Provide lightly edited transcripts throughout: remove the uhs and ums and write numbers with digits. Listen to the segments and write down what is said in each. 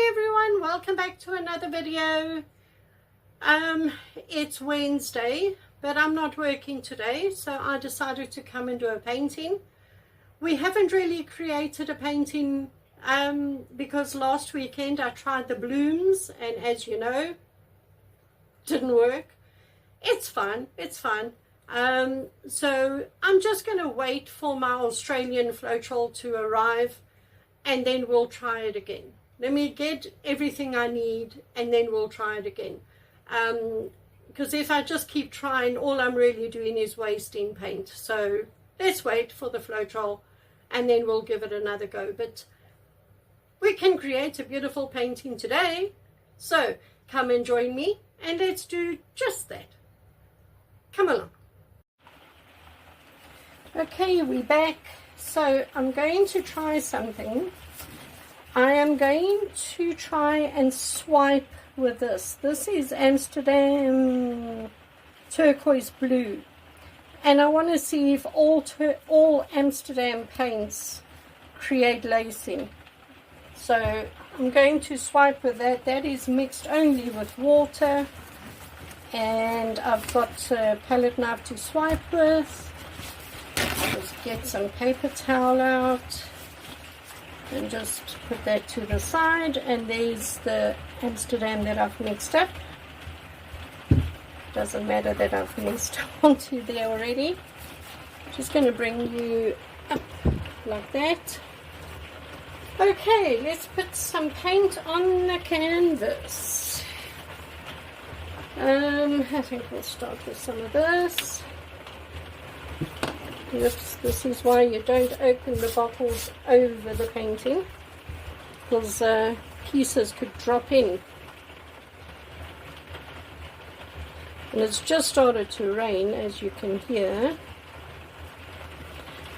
everyone, welcome back to another video. It's Wednesday, but I'm not working today, so I decided to come and do a painting. We haven't really created a painting because last weekend I tried the blooms, and as you know, didn't work. It's fun, it's fun. So I'm just going to wait for my Australian floetrol to arrive, and then we'll try it again. Let me get everything I need, and then we'll try it again. Because if I just keep trying, all I'm really doing is wasting paint. So let's wait for the floetrol, and then we'll give it another go. But we can create a beautiful painting today. So come and join me, and let's do just that. Come along. Okay, we're back. So I'm going to try something. I am going to try and swipe with this. This is Amsterdam Turquoise Blue. And I want to see if all Amsterdam paints create lacing. So I'm going to swipe with that. That is mixed only with water. And I've got a palette knife to swipe with. Just get some paper towel out and just put that to the side, and there's the Amsterdam that I've mixed up. Doesn't matter that I've mixed onto there already. Just going to bring you up like that. Okay, let's put some paint on the canvas. I think we'll start with some of this. This is why you don't open the bottles over the painting, because pieces could drop in. And it's just started to rain, as you can hear.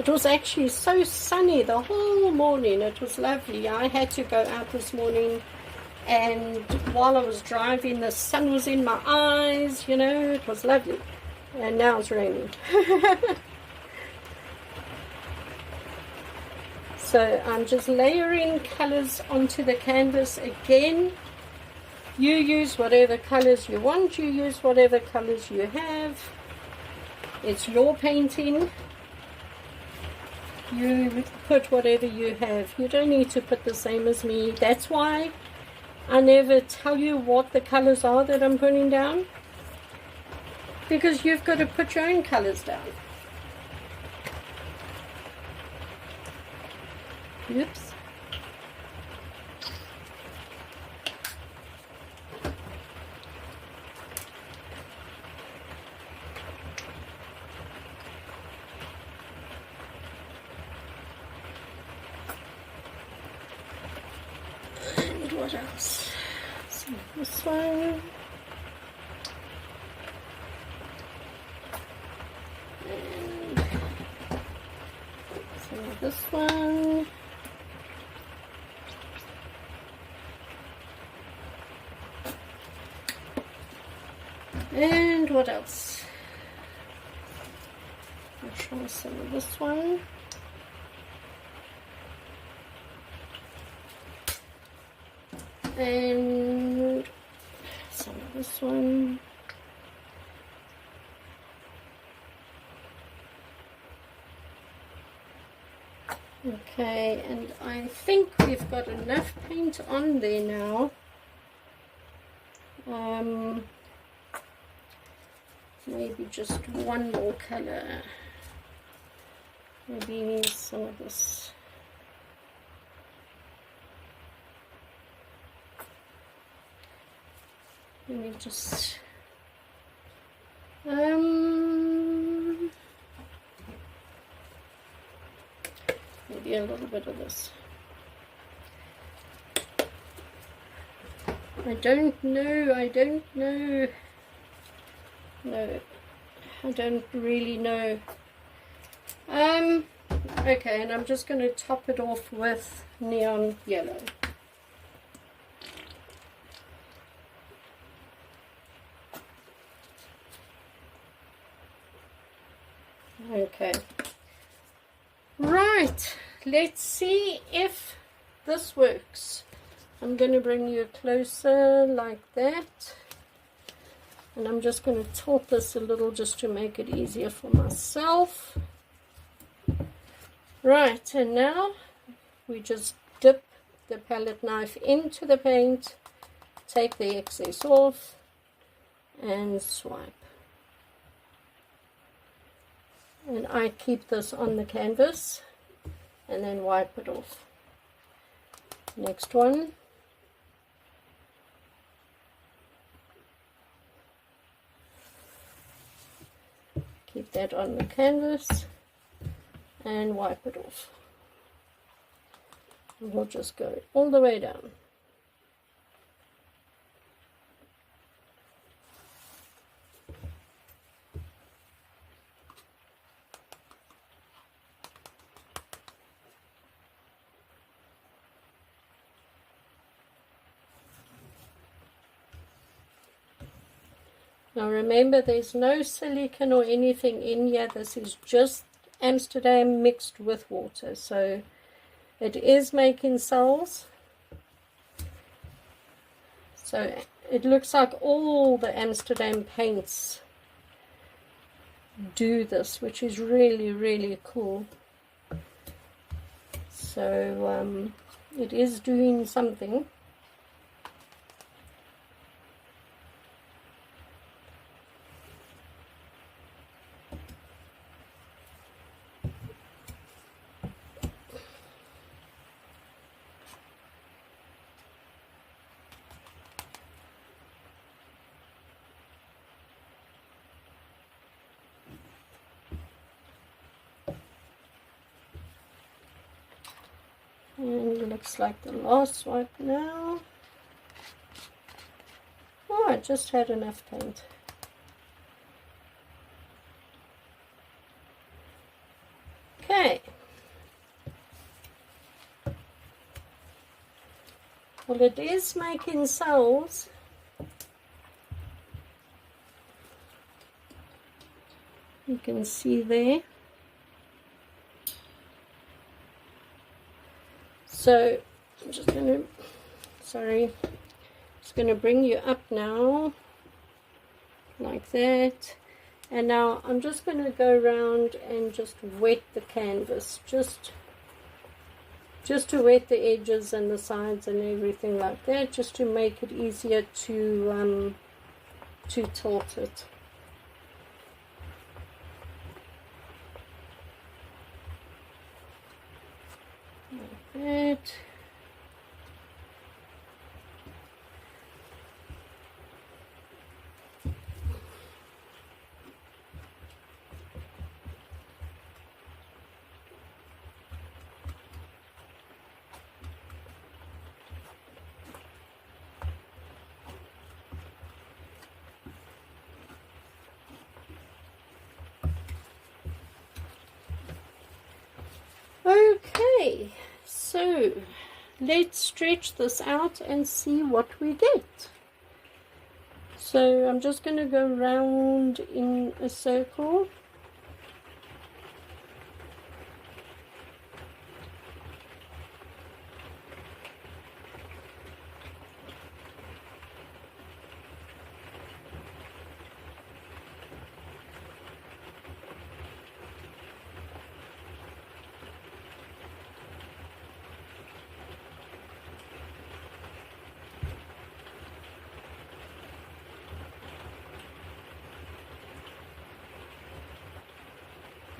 It was actually so sunny the whole morning. It was lovely. I had to go out this morning, and while I was driving, the sun was in my eyes, you know, it was lovely. And now it's raining. So I'm just layering colors onto the canvas again. You use whatever colors you want. You use whatever colors you have. It's your painting. You put whatever you have. You don't need to put the same as me. That's why I never tell you what the colors are that I'm putting down, because you've got to put your own colors down. Oops. And what else? So this one. And some of this one. And what else? I'll try some of this one. And some of this one. Okay, and I think we've got enough paint on there now. Maybe just one more color. Maybe some of this. Let me just maybe a little bit of this. I don't know. No, I don't really know. Okay, and I'm just going to top it off with neon yellow. Okay. Right, let's see if this works. I'm going to bring you closer like that. And I'm just going to tilt this a little just to make it easier for myself. Right, and now we just dip the palette knife into the paint, take the excess off, and swipe. And I keep this on the canvas and then wipe it off. Next one. Keep that on the canvas and wipe it off. And we'll just go all the way down. Now remember, there's no silicone or anything in here. This is just Amsterdam mixed with water. So it is making cells. So it looks like all the Amsterdam paints do this, which is really, really cool. So it is doing something. And it looks like the last swipe now. Oh, I just had enough paint. Okay. Well, it is making cells. You can see there. So I'm just going to bring you up now like that, and now I'm just going to go around and just wet the canvas, just to wet the edges and the sides and everything like that, just to make it easier to tilt it. It. Okay. So let's stretch this out and see what we get. So I'm just going to go round in a circle.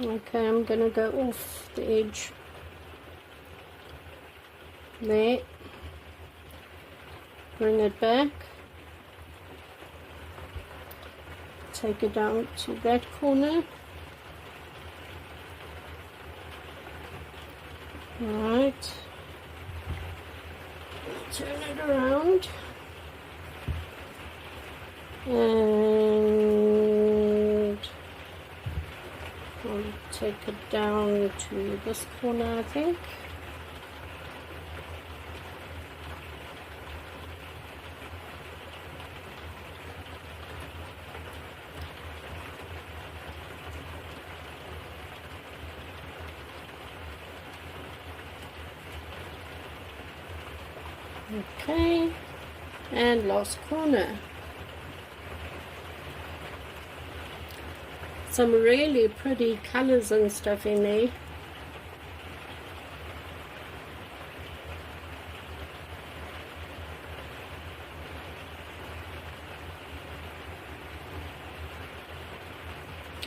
Okay, I'm going to go off the edge there, bring it back, take it down to that corner. Alright, turn it around and I'll take it down to this corner, I think. Okay, and last corner. Some really pretty colors and stuff in there.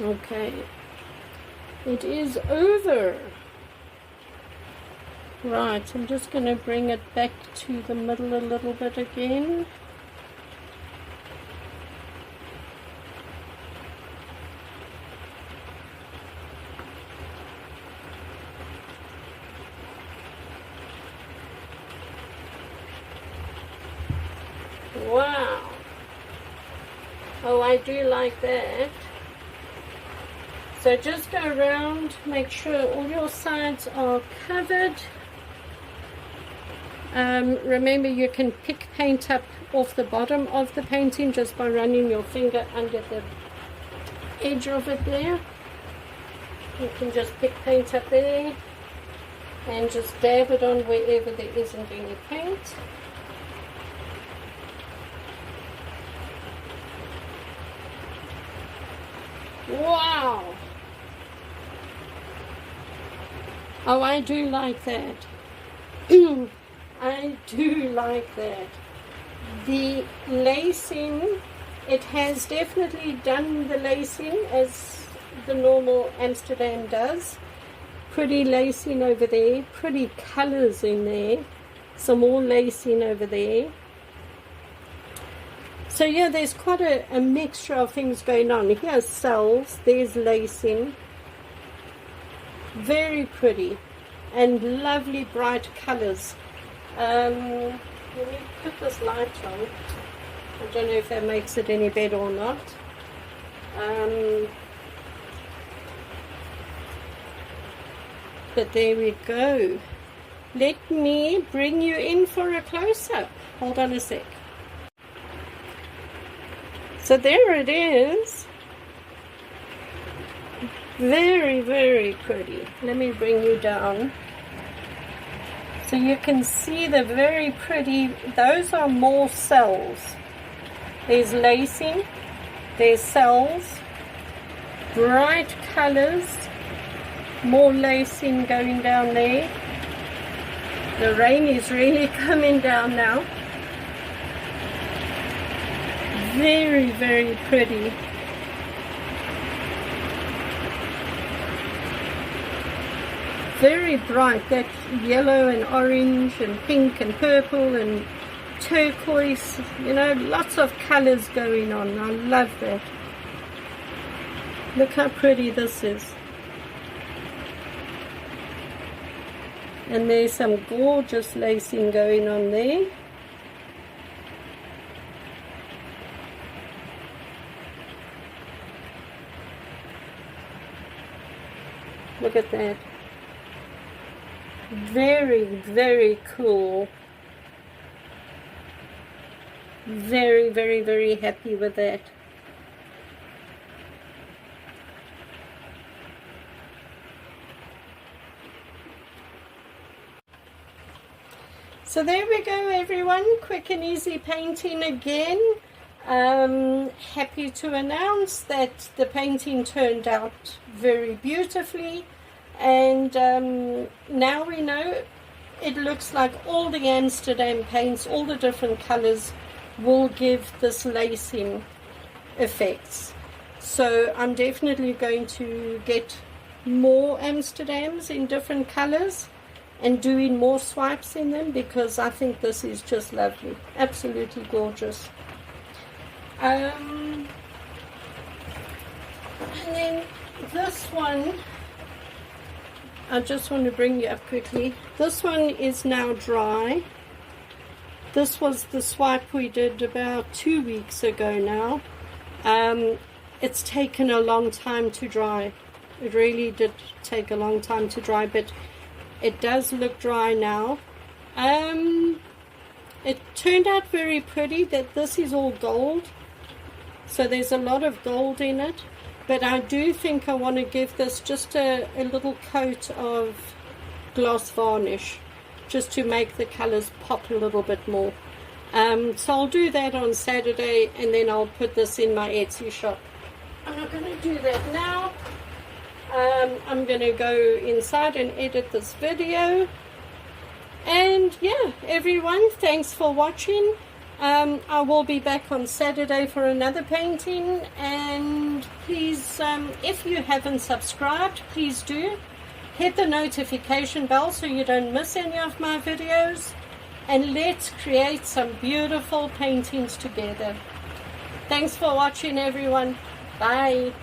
Okay, it is over. Right, I'm just going to bring it back to the middle a little bit again. Wow. Oh, I do like that. So just go around, make sure all your sides are covered. Remember, you can pick paint up off the bottom of the painting just by running your finger under the edge of it there. You can just pick paint up there and just dab it on wherever there isn't any paint. Wow! Oh, I do like that. I do like that. The lacing, it has definitely done the lacing as the normal Amsterdam does. Pretty lacing over there, pretty colors in there, some more lacing over there. So yeah, there's quite a mixture of things going on. Here's cells, there's lacing. Very pretty and lovely bright colors. Let me put this light on. I don't know if that makes it any better or not. But there we go. Let me bring you in for a close-up. Hold on a sec. So there it is. Very, very pretty. Let me bring you down. So you can see the very pretty, those are more cells. There's lacing, there's cells, bright colors, more lacing going down there. The rain is really coming down now. Very, very pretty. Very bright, that yellow and orange and pink and purple and turquoise, you know, lots of colors going on. I love that. Look how pretty this is. And there's some gorgeous lacing going on there. Look at that. Very, very cool. Very, very, very happy with that. So there we go, everyone. Quick and easy painting again. Happy to announce that the painting turned out very beautifully. And now we know it looks like all the Amsterdam paints, all the different colors will give this lacing effects. So I'm definitely going to get more Amsterdams in different colors and doing more swipes in them, because I think this is just lovely, absolutely gorgeous. And then this one, I just want to bring you up quickly. This one is now dry. This was the swipe we did about 2 weeks ago now. It's taken a long time to dry. It really did take a long time to dry, but it does look dry now. It turned out very pretty. That this is all gold, so there's a lot of gold in it. But I do think I want to give this just a little coat of gloss varnish, just to make the colors pop a little bit more. So I'll do that on Saturday, and then I'll put this in my Etsy shop. I'm not going to do that now. I'm going to go inside and edit this video. And yeah, everyone, thanks for watching. I will be back on Saturday for another painting, and please, if you haven't subscribed, please do hit the notification bell so you don't miss any of my videos, and let's create some beautiful paintings together. Thanks for watching, everyone. Bye.